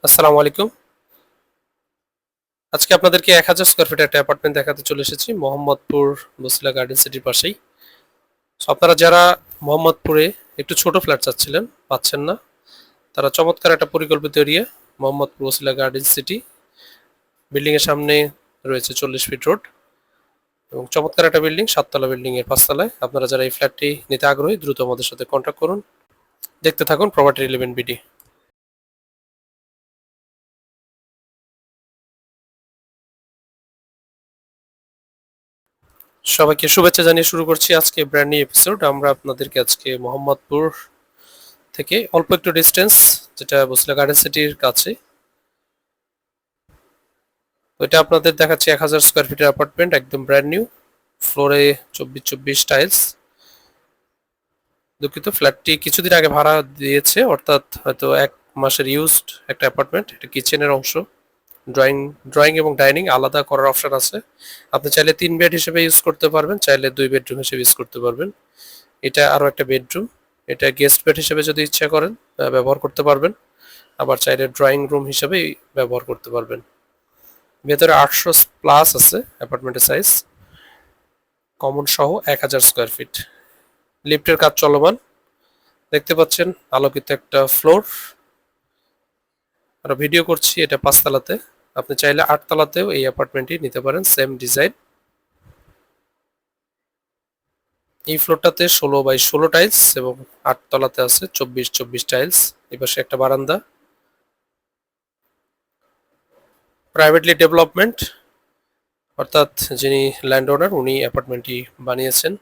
আসসালামু আলাইকুম। আজকে আপনাদেরকে ১,০০০ স্কয়ার ফিটের একটা অ্যাপার্টমেন্ট দেখাতে চলে এসেছি মোহাম্মদপুর বছিলা গার্ডেন সিটির পাশেই। সো আপনারা যারা মোহাম্মদপুরে একটু ছোট ফ্ল্যাট চাচ্ছিলেন, পাচ্ছেন না, তারা চমৎকার একটা পরিকল্পিত area Mohammadpur Bosila Garden City. Building এর সামনে রয়েছে ৪০ ফিট রোড এবং চমৎকার একটা বিল্ডিং, ৭ তলা বিল্ডিং এর ৫ তলায়। আপনারা যারা এই ফ্ল্যাটটি নিতে আগ্রহী দ্রুত আমাদের সাথে কন্ট্যাক্ট করুন। দেখতে থাকুন প্রপার্টি 11 বিডি। সবাইকে শুভেচ্ছা জানিয়ে শুরু করছি আজকে ব্র্যান্ড নিউ এপিসোড। আমরা আপনাদেরকে আজকে মোহাম্মদপুর থেকে অল্প একটু ডিস্টেন্স, যেটা বছিলা গার্ডেন সিটির কাছে, ওইটা আপনাদের দেখাচ্ছি ১,০০০ স্কোয়ার ফিটের অ্যাপার্টমেন্ট, একদম ব্র্যান্ড নিউ। ফ্লোরে ২৪ টাইলস। দুঃখিত, ফ্ল্যাটটি কিছুদিন আগে ভাড়া দিয়েছে, অর্থাৎ হয়তো ১ মাসের ইউজড একটা অ্যাপার্টমেন্ট। এটা কিচেনের অংশ, ড্রয়িং ড্রয়িং এবং ডাইনিং আলাদা করার অপশন আছে। আপনি চাইলে ৩ বেড হিসেবে ইউজ করতে পারবেন, চাইলে ২ বেডরুম হিসেবে ইউজ করতে পারবেন। এটা আরও একটা বেডরুম, এটা গেস্ট বেড হিসেবে যদি ইচ্ছা করেন ব্যবহার করতে পারবেন, আবার চাইলে ড্রয়িং রুম হিসেবে ব্যবহার করতে পারবেন। ভেতরে ৮০০+ আছে অ্যাপার্টমেন্টের সাইজ, কমন সহ ১,০০০ স্কোয়ার ফিট। লিফটের কাজ চলমান, দেখতে পাচ্ছেন আলোকিত একটা ফ্লোর। আর ভিডিও করছি এটা ৫ তলাতে, আপনি চাইলে ৮ তলাতেও এই অ্যাপার্টমেন্টটি নিতে পারেন, সেম ডিজাইন। এই ফ্লোরটাতে ১৬x১৬ টাইলস এবং ৮ তলাতে আছে ২৪x২৪ টাইলস। এপাশে একটা বারান্দা, প্রাইভেটলি ডেভেলপমেন্ট, অর্থাৎ যিনি ল্যান্ড ওনার উনি অ্যাপার্টমেন্টটি বানিয়েছেন।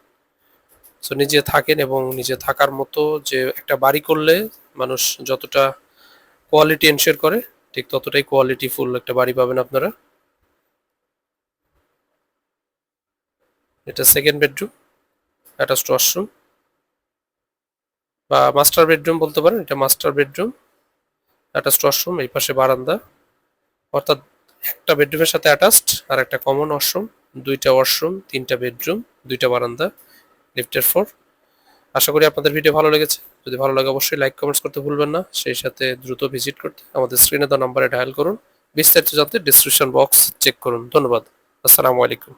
সো নিজে থাকেন এবং নিজে থাকার মতো যে একটা বাড়ি করলে মানুষ যতটা কোয়ালিটি এনশিওর করে, ঠিক ততটাই কোয়ালিটি ফুল একটা বাড়ি পাবেন আপনারা। এটা সেকেন্ড বেডরুম, অ্যাটাচড ওয়াশরুম বা মাস্টার বেডরুম বলতে পারেন। এটা মাস্টার বেডরুম, অ্যাটাচড ওয়াশরুম, এই পাশে বারান্দা, অর্থাৎ একটা বেডরুমের সাথে অ্যাটাচড আর একটা কমন ওয়াশরুম, 2টা ওয়াশরুম, 3টা বেডরুম, 2টা বারান্দা, লিফটের ফ্লোর। আশা করি আপনাদের ভিডিও ভালো লেগেছে। যদি ভালো লাগে অবশ্যই লাইক কমেন্টস করতে ভুলবেন না। সেই সাথে দ্রুত ভিজিট করতে আমাদের স্ক্রিনে দেওয়া নাম্বারে ডায়াল করুন। বিস্তারিত জানতে ডিসক্রিপশন বক্স চেক করুন। ধন্যবাদ। আসসালামু আলাইকুম।